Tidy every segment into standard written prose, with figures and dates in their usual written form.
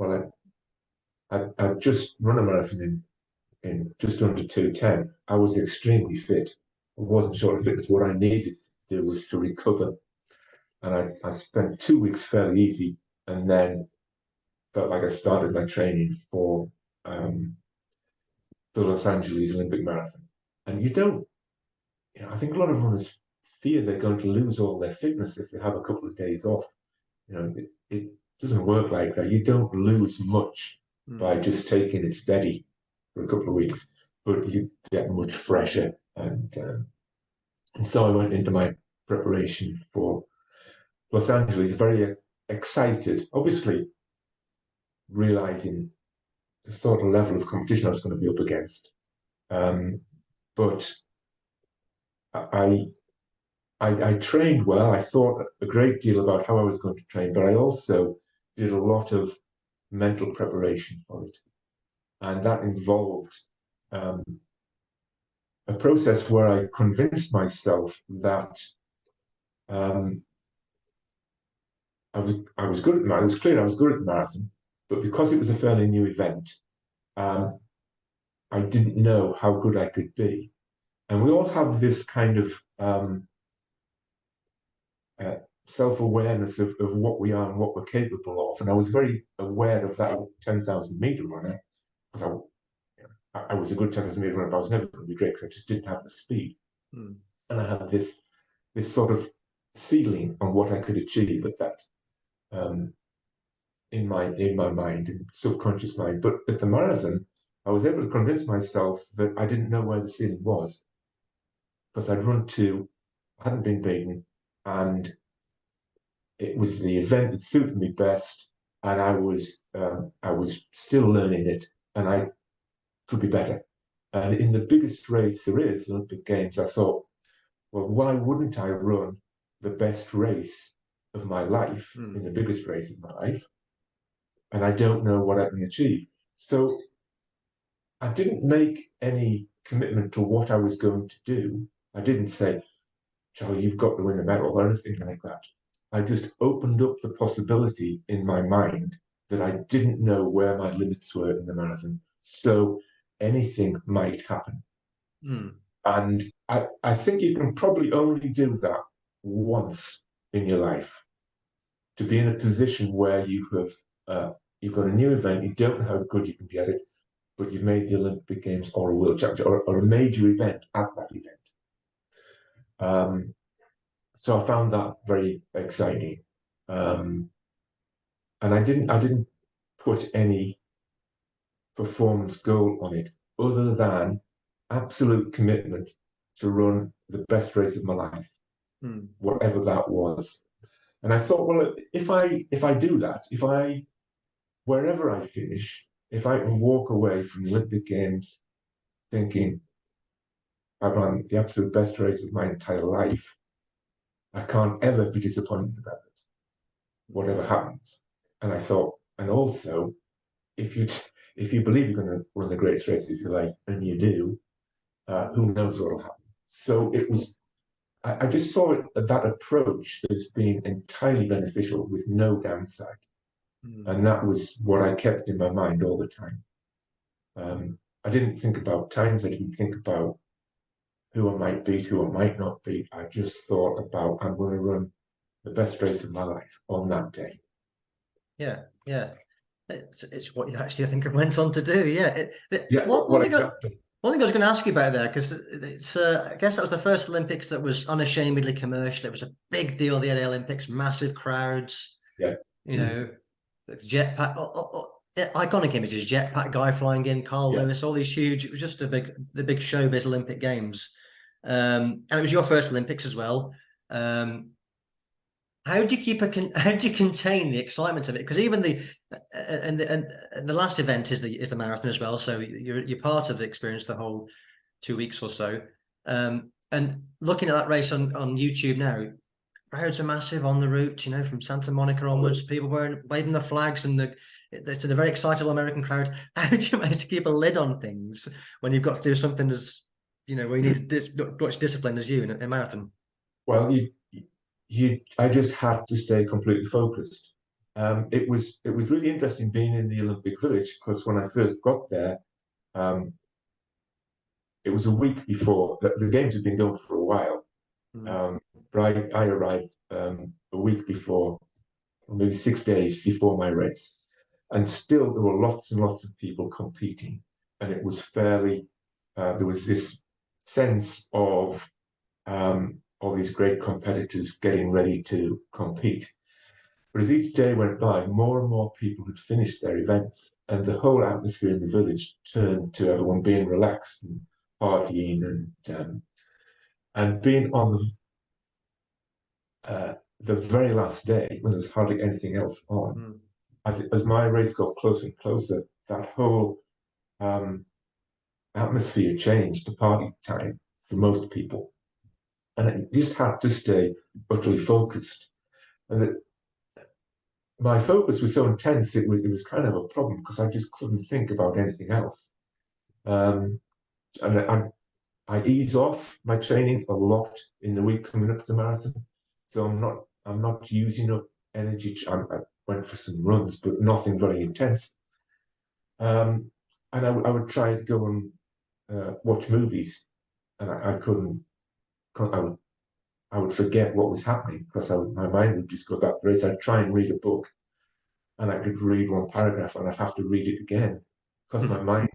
well, I'd just run a marathon in just under 2:10. I was extremely fit. I wasn't sure if fitness what I needed to do was to recover. And I spent 2 weeks fairly easy, and then felt like I started my training for the Los Angeles Olympic Marathon. And you don't, I think a lot of runners fear they're going to lose all their fitness if they have a couple of days off. It doesn't work like that. You don't lose much by just taking it steady for a couple of weeks, but you get much fresher. And so I went into my preparation for Los Angeles very excited, obviously realizing the sort of level of competition I was going to be up against. But I trained well. I thought a great deal about how I was going to train, but I also did a lot of mental preparation for it. And that involved a process where I convinced myself that I was good at the marathon. It was clear I was good at the marathon, but because it was a fairly new event, I didn't know how good I could be. And we all have this kind of self-awareness of what we are and what we're capable of. And I was very aware of that 10,000 meter runner, because I was a good 10,000 meter runner, but I was never going to be great because I just didn't have the speed. And I had this sort of ceiling on what I could achieve at that in my mind and subconscious mind. But at the marathon, I was able to convince myself that I didn't know where the ceiling was, because I'd run two, I hadn't been beaten, and it was the event that suited me best, and I was still learning it, and I could be better. And in the biggest race there is, the Olympic Games, I thought, well, why wouldn't I run the best race of my life in the biggest race of my life? And I don't know what I can achieve. So I didn't make any commitment to what I was going to do. I didn't say, Charlie, you've got to win a medal or anything like that. I just opened up the possibility in my mind that I didn't know where my limits were in the marathon. So anything might happen. And I think you can probably only do that once in your life, to be in a position where you have you've got a new event, you don't know how good you can be at it, but you've made the Olympic Games or a World Championship or a major event at that event. So I found that very exciting, and I didn't put any performance goal on it other than absolute commitment to run the best race of my life, whatever that was. And I thought, well, if I do that, wherever I finish, if I can walk away from the Olympic Games thinking I ran the absolute best race of my entire life, I can't ever be disappointed about it, whatever happens. And I thought, and also, if you believe you're going to run the greatest race of your life, and you do, who knows what will happen? So it was. I just saw that approach as being entirely beneficial with no downside, and that was what I kept in my mind all the time. I didn't think about times. I didn't think about who I might beat, who I might not beat. I just thought about, I'm going to run the best race of my life on that day. Yeah. It's what you actually, I think, it went on to do. Yeah. One thing I was going to ask you about there, because it's, I guess that was the first Olympics that was unashamedly commercial. It was a big deal, the LA Olympics, massive crowds. Yeah. You know, jetpack, iconic images, jetpack guy flying in, Carl Lewis, all these huge. It was just the big showbiz Olympic Games, and it was your first Olympics as well. How do you contain the excitement of it? Because even the last event is the marathon as well. So you're part of the experience the whole 2 weeks or so. And looking at that race on YouTube now, crowds are massive on the route. You know, from Santa Monica onwards, people waving the flags, and it's a very excitable American crowd. How do you manage to keep a lid on things when you've got to do something as, you know, where you need to much discipline as you in a marathon? Well, I just had to stay completely focused. it was really interesting being in the Olympic Village, because when I first got there, um, it was a week before the games had been going for a while. But I arrived a week before, or maybe 6 days before my race, and still there were lots and lots of people competing, and it was fairly. There was this sense of all these great competitors getting ready to compete. But as each day went by, more and more people had finished their events, and the whole atmosphere in the village turned to everyone being relaxed and partying and being on the very last day when there was hardly anything else on. As my race got closer and closer, that whole atmosphere changed to party time for most people, and it just had to stay utterly focused. And that my focus was so intense, it was kind of a problem, because I just couldn't think about anything else. And I ease off my training a lot in the week coming up to the marathon, so I'm not using up energy. I went for some runs, but nothing very intense. And I would try to go and watch movies, and I couldn't. I would forget what was happening, because my mind would just go back to the race. I'd try and read a book, and I could read one paragraph, and I'd have to read it again, because my mind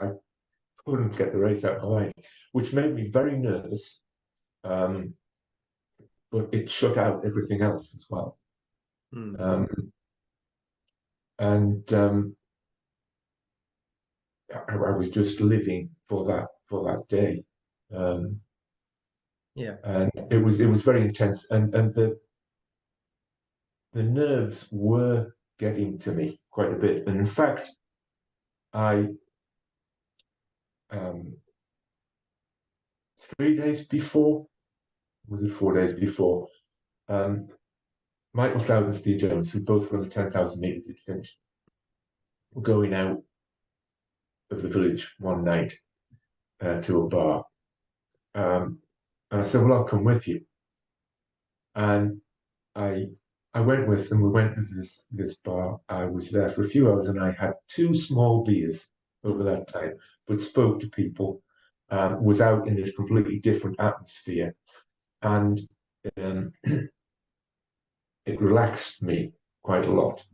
I couldn't get the race out of my mind, which made me very nervous. But it shut out everything else as well. And I was just living for that day. And it was very intense, and the nerves were getting to me quite a bit. And in fact, I 3 days before, was it 4 days before, Michael Cloud and Steve Jones, who both run the 10,000 meters at finished, were going out of the village one night to a bar. And I said, well, I'll come with you. And I went with them. We went to this bar. I was there for a few hours, and I had 2 small beers over that time, but spoke to people, was out in a completely different atmosphere, and it relaxed me quite a lot.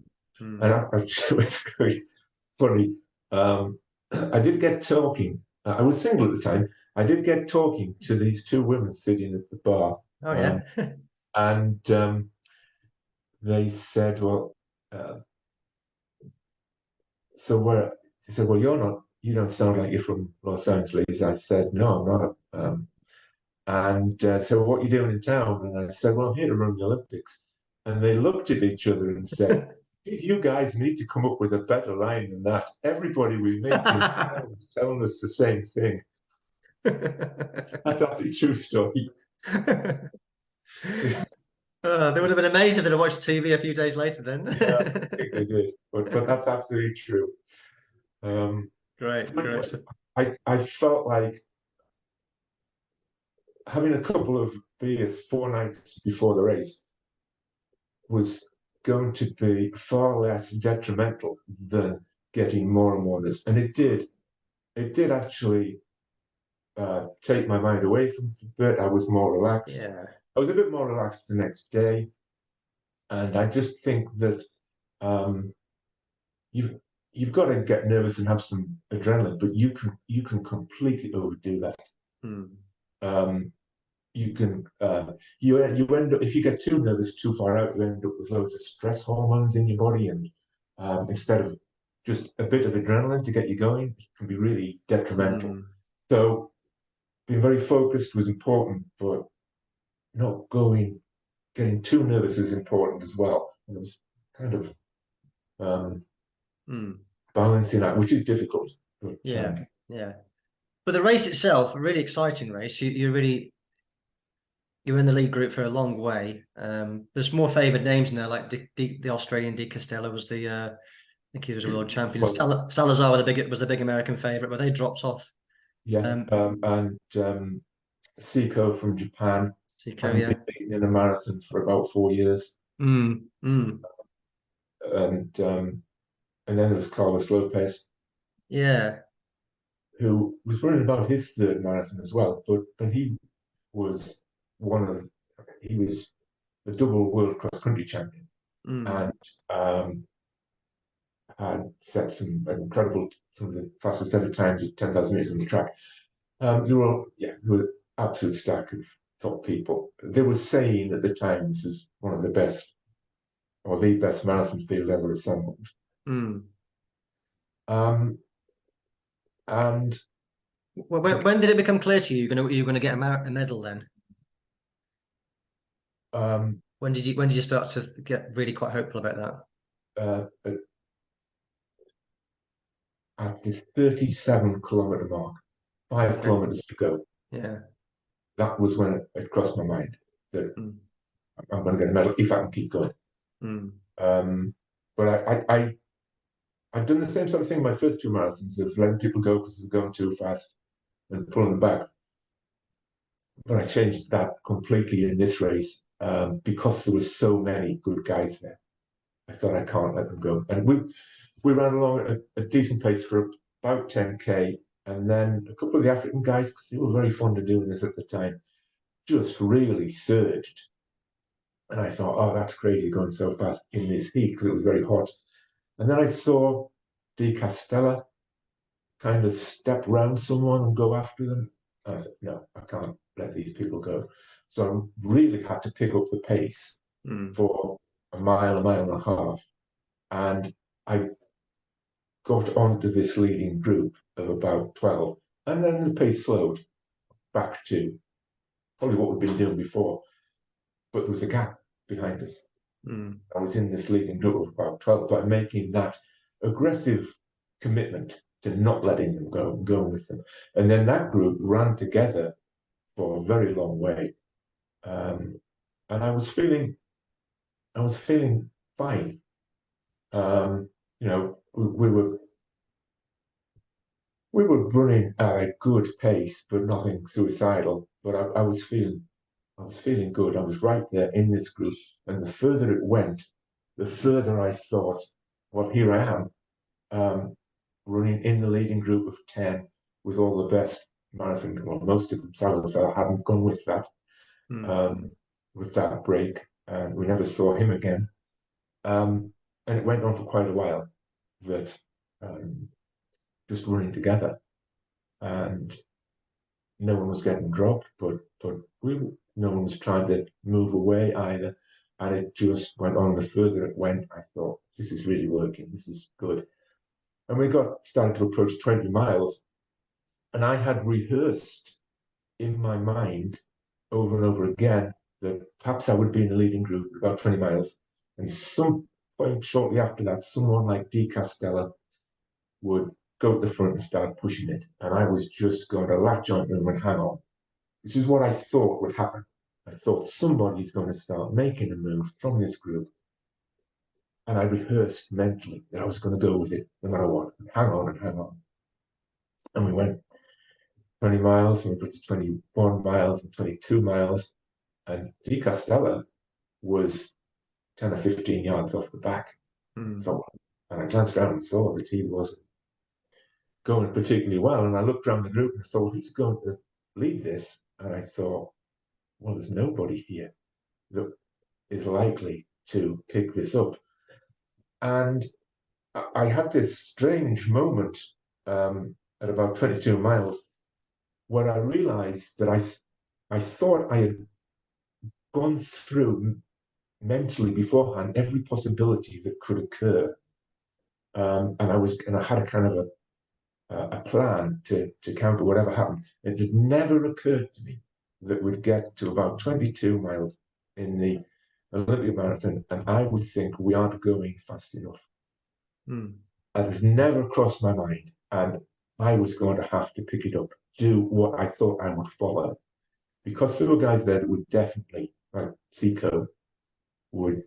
And it's very funny. I did get talking. I was single at the time. I did get talking to these 2 women sitting at the bar. Oh yeah. And they said, well, so where? They said, well, you don't sound like you're from Los Angeles. I said, no, I'm not. And so what are you doing in town? And I said, well, I'm here to run the Olympics. And they looked at each other and said, you guys need to come up with a better line than that. Everybody we meet in town is telling us the same thing. That's actually a true story. They would have been amazed if they'd have watched TV a few days later then. Yeah, I think they did. But that's absolutely true. Great. So I felt like having a couple of beers 4 nights before the race was going to be far less detrimental than getting more and more nervous. And it did actually take my mind away from it a bit. I was more relaxed. Yeah. I was a bit more relaxed the next day. And I just think that you've got to get nervous and have some adrenaline, but you can completely overdo that. You can you end up, if you get too nervous too far out, you end up with loads of stress hormones in your body, and instead of just a bit of adrenaline to get you going, it can be really detrimental. So being very focused was important, but not getting too nervous is important as well. And it was kind of balancing that, which is difficult. But, yeah. But the race itself, a really exciting race. You're in the lead group for a long way. There's more favoured names in there, like the Australian Di Castella was I think he was a world champion. Well, Salazar was the big American favourite, but they dropped off. Yeah, and Seiko from Japan. Been beaten in a marathon for about 4 years. and then there was Carlos Lopez, Yeah. who was running about his third marathon as well, but he was one of he was the double world cross country champion, Mm. and had set some of the fastest ever times at 10,000 meters on the track. There were absolute stack of top people. They were saying at the time this is one of the best or the best marathon field ever assembled. Mm. Um, and When did it become clear to you you're gonna get a medal then? um, When did you start to get really quite hopeful about that? at, at the 37-kilometer mark, 5 kilometers to go, Yeah. that was when it crossed my mind that Mm. I'm going to get a medal if I can keep going. Mm. But I've done the same sort of thing in my first two marathons of letting people go because they're going too fast and pulling them back. But I changed that completely in this race because there were so many good guys there. I thought I can't let them go, and we ran along at a decent pace for about 10K, and then a couple of the African guys, because they were very fond of doing this at the time, just really surged. And I thought, oh, that's crazy going so fast in this heat because it was very hot. And then I saw Di Castella kind of step round someone and go after them. And I said, no, I can't let these people go. So I really had to pick up the pace for a mile and a half. And I got onto this leading group of about 12. And then the pace slowed back to probably what we'd been doing before. But there was a gap behind us. I was in this leading group of about 12, but making that aggressive commitment to not letting them go and going with them. And then that group ran together for a very long way. And I was feeling fine. You know, we were running at a good pace, but nothing suicidal. But I was feeling good. I was right there in this group, and the further it went, the further I thought, well, here I am, running in the leading group of 10 with all the best marathon, well, most of them. So I hadn't gone with that break, and we never saw him again. And it went on for quite a while, that just running together, and no one was getting dropped, but no one was trying to move away either. And it just went on. The further it went, I thought, this is really working. This is good. And we started to approach 20 miles, and I had rehearsed in my mind over and over again that perhaps I would be in the leading group about 20 miles. And some point shortly after that, someone like Di Castella would go to the front and start pushing it. And I was just going to latch onto them and hang on, which is what I thought would happen. I thought somebody's going to start making a move from this group. And I rehearsed mentally that I was going to go with it no matter what, and hang on and hang on. And we went 20 miles, and we got to 21 miles and 22 miles. And Di Castella was 10 or 15 yards off the back. So, and I glanced around and saw that he wasn't going particularly well. And I looked around the group and thought, who's going to lead this? And I thought, well, there's nobody here that is likely to pick this up. And I had this strange moment at about 22 miles where I realized that I thought I had gone through mentally beforehand every possibility that could occur. And I had a kind of a plan to counter whatever happened. It had never occurred to me that we'd get to about 22 miles in the Olympic marathon, and I would think we aren't going fast enough. That had never crossed my mind, and I was going to have to pick it up, do what I thought I would follow, because there were guys there that would definitely, like Seco, would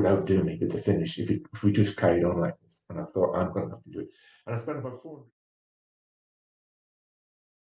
outdo me at the finish if we just carried on like this. And I thought, I'm going to have to do it. And I spent about 400